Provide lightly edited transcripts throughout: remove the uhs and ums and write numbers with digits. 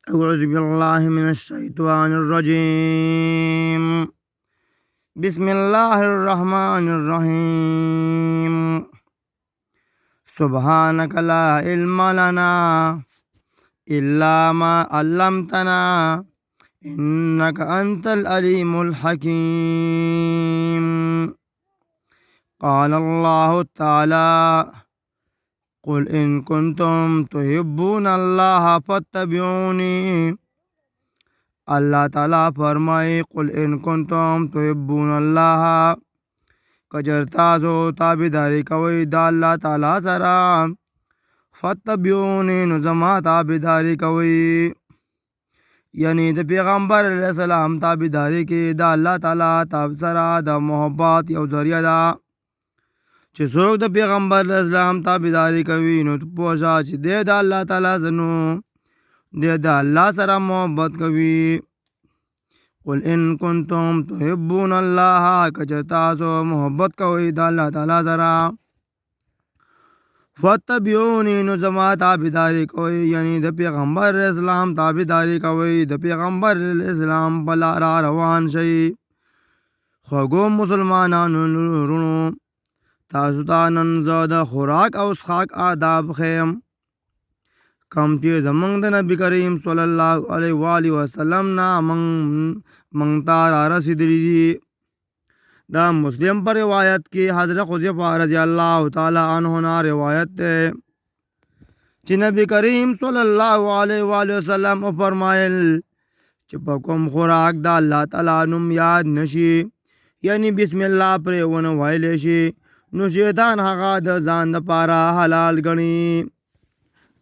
أعوذ بالله من الشيطان الرجيم. بسم الله الرحمن الرحيم. سبحانك لا علم لنا إلا ما علمتنا إنك أنت العليم الحكيم. قال الله تعالى: قل إن كنتم تحبون الله فاتبعوني. اللہ تعالیٰ فرمائے قل ان کنتم تحبون اللہ، کجرتا زو تابداری کوئی دا اللہ تعالیٰ سرا، فتبعونی نظما تابداری کوئی، یعنی دا پیغمبر علیہ السلام تابداری کی دا اللہ تعالیٰ تاب سرا دا محبت یو ذریعہ دا چې څوک د پیغمبر علیہ السلام تابداری کوي نو پوښا چې دی د الله تعالی زنو دی د الله سره محبت کوي. قل ان کنتم تحبون الله، کچرتا سو محبت کوي د الله تعالی سره، فتبعونی نو زما تابداری کوي، یعنی د پیغمبر علیہ السلام تابداری کوي، د پیغمبر علیہ السلام په لاره روان شي. خوږو مسلمانانو ورونو، تاسو ته نن زه د خوراک او څښاک آداب ښیم کوم چې زموږ د نبي کریم صلی الله علیه و آله وسلم نه موږ ته رارسېدلي دي. دا مسلم پر روایت کې حضرت حذیفه رضی الله تعالی عنه نه روایت ده چې نبی کریم صلی الله علیه و آله وسلم فرمایل چې په کوم خوراک د الله تعالی نوم یاد نشي، یعنی بسم الله پرې ونه ویلی شي، نو شیطان هغه د ځان دپاره حلال ګڼي.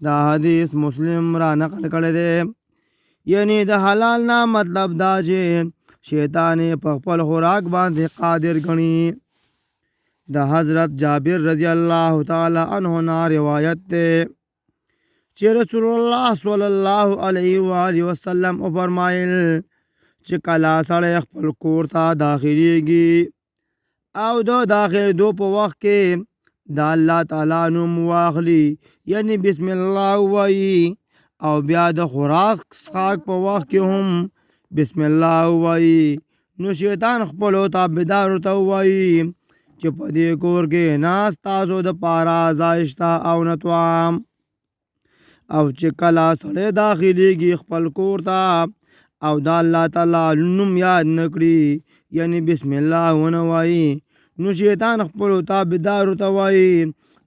دا حدیث مسلم را نقل کړی دی. یعنی د حلال نه مطلب دا چې شیطان په خپل خوراک باندې قادر ګڼي. د حضرت جابر رضی الله تعالی عنه نه روایت دی چې رسول الله صلی الله علیه و آله وسلم فرمایل چې کله سړی خپل کور ته داخلیږي او د داخلېدو په وخت کې د الله تعالی نوم واخلي، یعنی بسم الله ووایي، او بیا د خوراک څښاک په وخت کې هم بسم الله ووایي، نو شیطان خپلو تابعدارو ته ووایي چې په دې کور کې ناست تاسو دپاره ځای شته او نه طعام. او چې کله سړی داخلیږي خپل کور ته او د الله تعالی نوم یاد نه کړي، یعنی بسم الله ونه وایي، نو شیطان خپلو تابعدارو ته وایي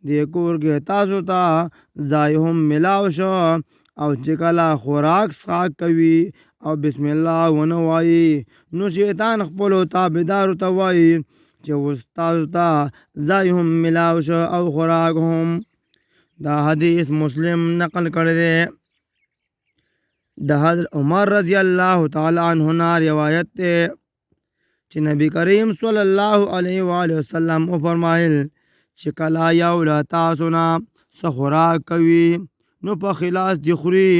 دې کور کې تاسو ته ځای هم ملاو شو. او چې کله خوراک څښاک کوي او بسم الله ونه وایي، نو شیطان خپلو تابعدارو ته وایي چې اوس تاسو ته ځای هم ملاو شو او خوراک هم. دا حدیث مسلم نقل کړی دی. د حضرت عمر رضی الله تعالی عنه نه روایت دی چې نبی کریم صلی الله علیه و آله وسلم فرمایل چې کله یو له تاسو نه څه خوراک کوي نو په خلاص دې خوري،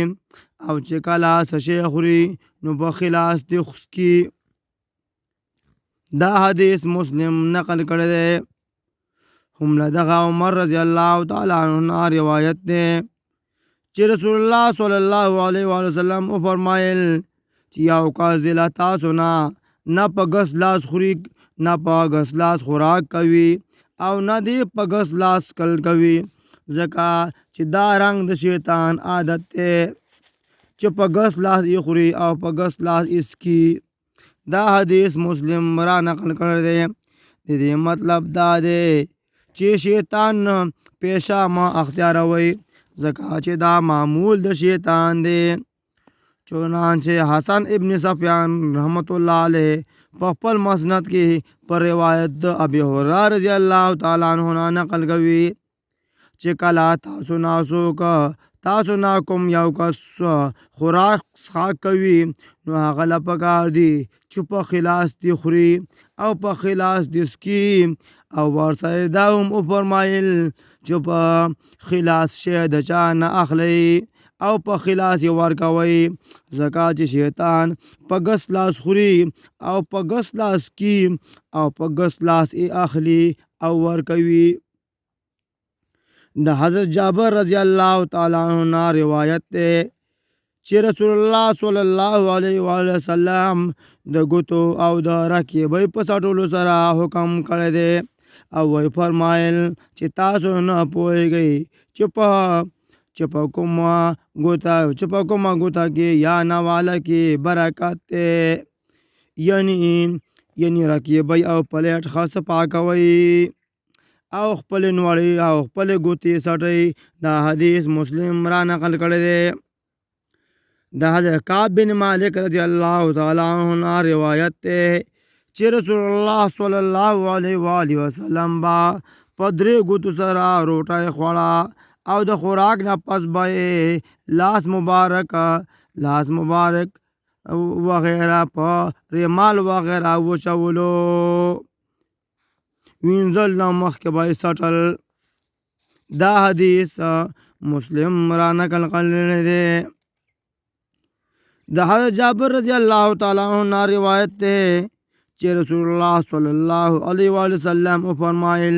او چې کله څه شی خوري نو په خلاص دې څښي. دا حدیث مسلم نقل کړی دی. هم له دغه عمر رضی الله تعالی عنه روایت دی چې رسول الله صلی الله علیه و آله وسلم فرمایل چې یو کس له تاسو نه په ګس لاس خوري، نه په ګس لاس خوراک کوي، او نه دې په ګس لاس کل کوي، ځکه چې دا رنګ د شیطان عادت دی چې په ګس لاس یې خوري او په ګس لاس یې څکي. دا حدیث مسلم را نقل کړی دی. د دې مطلب دا دی چې شیطان پیشه مه اختیاروئ، ځکه چې دا معمول د شیطان دی. چنانچه حسن ابن سفیان رحمت الله علیه په خپل مسند کې پر روایت د ابي هريره رضی الله تعالی عنه نقل کوي چې کله تاسو نه کوم یو کس خوراک څښاک کوي نو هغه له پکار دي چې په خلاص دې خوري او په خلاص دې څکي، او ورسره دا هم وفرمایل چې په خلاص شی د چا نه اخلئ او په خلاص یې ورکوئ، ځکه چې شیطان په ګس لاس خوري او په ګس لاس کی او په ګس لاس یې اخلي او ورکوي. د حضرت جابر رضی الله تعالی عنہ روایت ده چې رسول الله صلی الله علیه و وسلم د ګوتو او د رکیبۍ په سټولو سره حکم کړی دی او وی فرمایل چې تاسو نه پوهیږئ چې په کومه ګوته کې یا نواله کې برکت دی، یعنی رکیبۍ او پلیټ خاص پاکوي او خپل نوړی او خپل ګوتې سټي. دا حدیث مسلم را نقل کړی دی. د حضرت کعب بن مالک رضی الله تعالی عنہ روایت ده چې رسول الله صلی الله علیه و آله وسلم با په درې ګوتو سره روټۍ خوړه او د خوراک نه پس به لاس مبارک وغیرہ په ریمال وغیرہ وچولو، وینځل نه مخکې به سټل. دا حدیث مسلم را نقل کړی دی. د حضرت جابر رضی الله تعالی عنہ روایت ده چې رسول الله صلی الله علیه و وسلم فرمایل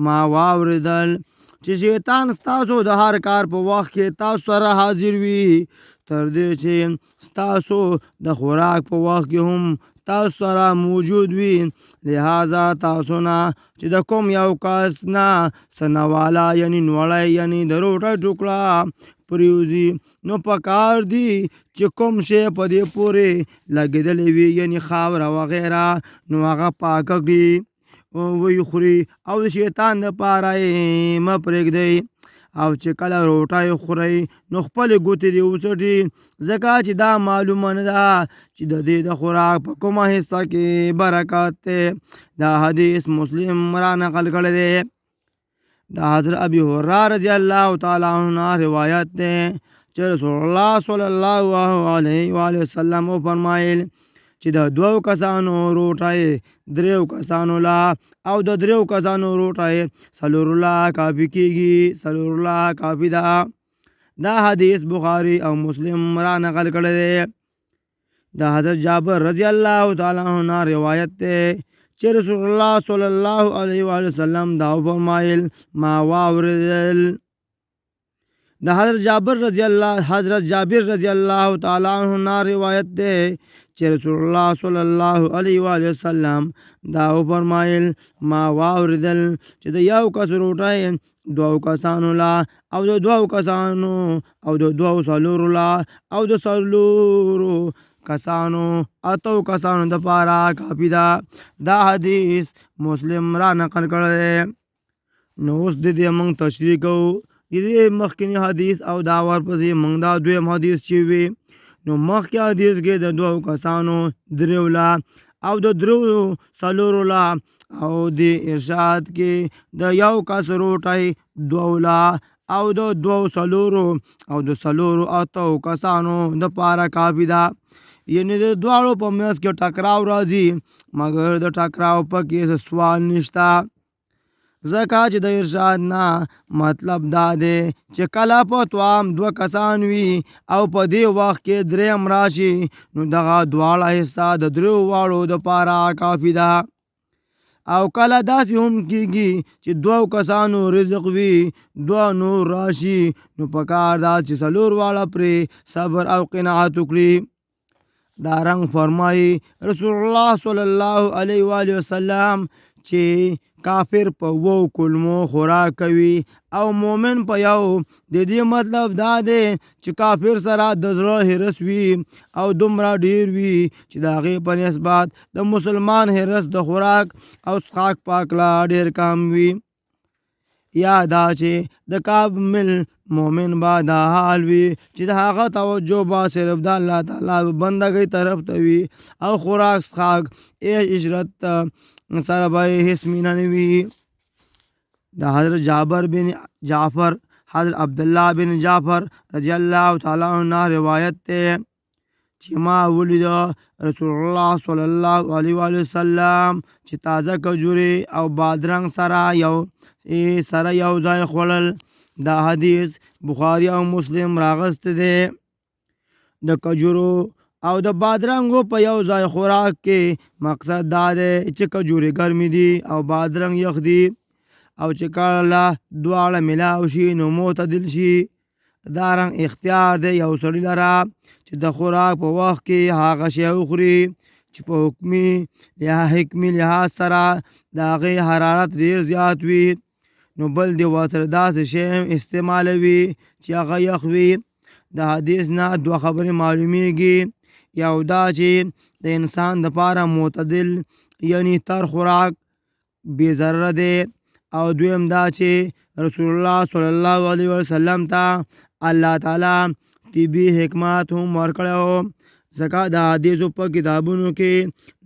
ما واوردل چې شیطان ستاسو د هر کار په وخت کې تاسو سره حاضر وي، تر دې چې ستاسو د خوراک په وخت کې هم تاسو سره موجود وي. لہذا تاسو نه چې د کوم یو کس نه سنوالا یعنی نوړی یعنی د روټۍ ټوکړه پریوزي نو پکار دی چې کوم شی په دې پورې لګېدلی وي یعنی خاوره وغیرہ نو هغه پاکه کړي وی خوري او د شیطان دپاره یې مه پرېږدئ. او چې کله روټۍ خورئ نو خپلې ګوتې دې وڅټي، ځکه چې دا معلومه نه ده چې د دې د خوراک په کومه حصه کې برکت دی. دا حدیث مسلم را نقل کړی دی. دا حضرت ابی هریرہ رضی الله تعالی عنہ روایت ده چې رسول الله صلی الله علیه و وسلم فرمایل چې د دوو کسانو روټۍ دریو کسانو لا او د دریو کسانو روټۍ څلور لا کافي کیږي، څلور لا کافي ده. دا حدیث بخاری او مسلم را نقل کړی دی. د حضرت جابر رضی الله تعالی عنہ روایت ده چې رسول الله صلی الله علیه و وسلم دا فرمایل ما واوردل. د حضرت جابر رضی الله تعالی عنہ روایت ده چې رسول الله صلی الله علیه و وسلم دا فرمایل ما واوردل چې د یو کس روټۍ دوو کسانو لا او د دوو کسانو او د دوو څلورو لا او د څلورو کسانو اتو کسانو د پاره کافی ده. دا حدیث مسلم را نقل کړی دی. نو اوس د دې موږ تشریح کوو د دې مخکینی حدیث او دا ورپسې موږ دا دویم حدیث چې وي. نو مخکې حدیث کې د دوو کسانو دریو لا او د دریو څلورو لا او د ارشاد کې د یو کس روټۍ دوو لا او د دوو څلورو او د څلورو اتو کسانو د پاره کافی ده. یعنی د دواړو په منځ کې ټکراو راځي مګر د ټکراو پکې سوال نشته، ځکه چې د ارشاد نه مطلب دا دی چې کله په توام دوه کسان وي او په دې وخت کې دریم راشي نو دغه دواړه حصہ د دریو واړو دپاره کافي ده. او کله داسې هم کیږي چې دوو کسانو رزق وي دوه نور راشي نو پکار ده چې څلور واړه پرې صبر او قناعت وکړي. دا رنګ فرمایي رسول الله صلی الله علیه و وسلم چې کافر په وو کلمو خوراک کوي او مومن په یو. د دې مطلب دا دی چې کافر سره د زړه حرص وي او دومره ډیر وي چې د هغې په نسبت د مسلمان حرص د خوراک او څښاک پاکلا ډیر کم وي. یا دا چې د کامل مومن با دا حال وي چې د هغه توجه با صرف د الله تعالی بندګۍ طرف ته وي او خوراک څښاک عشرت سره به هیڅ مینه نه وي. د حضرت عبدالله بن جعفر رضی الله تعالی عنہ روایت ده چې ما ولید رسول الله صلی الله علیه و وسلم چې تازه کجوري او بادرنګ سره یو ځای خوړل. دا حدیث بخاری او مسلم راغست دی. د کجورو او د بادرنګو په یو ځای خوراک کې مقصد دا دی چې کجوري ګرمي دي او بادرنګ یخ دي او چې کله دواړه ملاو شي نو معتدل شي دارنګ اختیار دی یو سړي لره چې د خوراک په وخت کې هغه شی وخوري چې په حکمي لحاظ سره د هغې حرارت ډېر زیات وي، نو بل دی ورسره داسې شی هم استعمالوي چې هغه یخ وي. د حدیث نه دوه خبرې معلومیږي. یو دا چې د انسان دپاره معتدل یعنی تر خوراک بې ضرره دی، او دویم دا چې رسول الله صلی الله علیه وسلم ته الله تعالی طبي حکمت هم ورکړی و، ځکه د حدیثو په کتابونو کې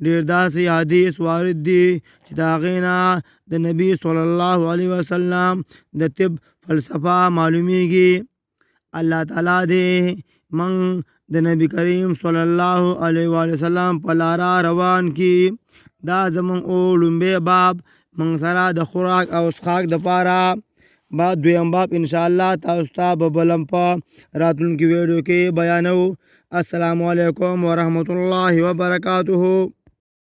ډېر داسې حدیث وارد دي چې د هغې نه د نبي صلی الله علیه وسلم د طب فلسفه معلومیږي. الله تعالی دې موږ د نبی کریم صلی الله علیه وسلم په لاره روان کی. دا زموږ لومبی باب موږ سره د خوراک او څښاک دپاره بعد دویم باب انشاءالله تاسو ته به بلم په راتلونکي ویډیو کې بیانو. السلام علیکم ورحمت الله وبرکاته.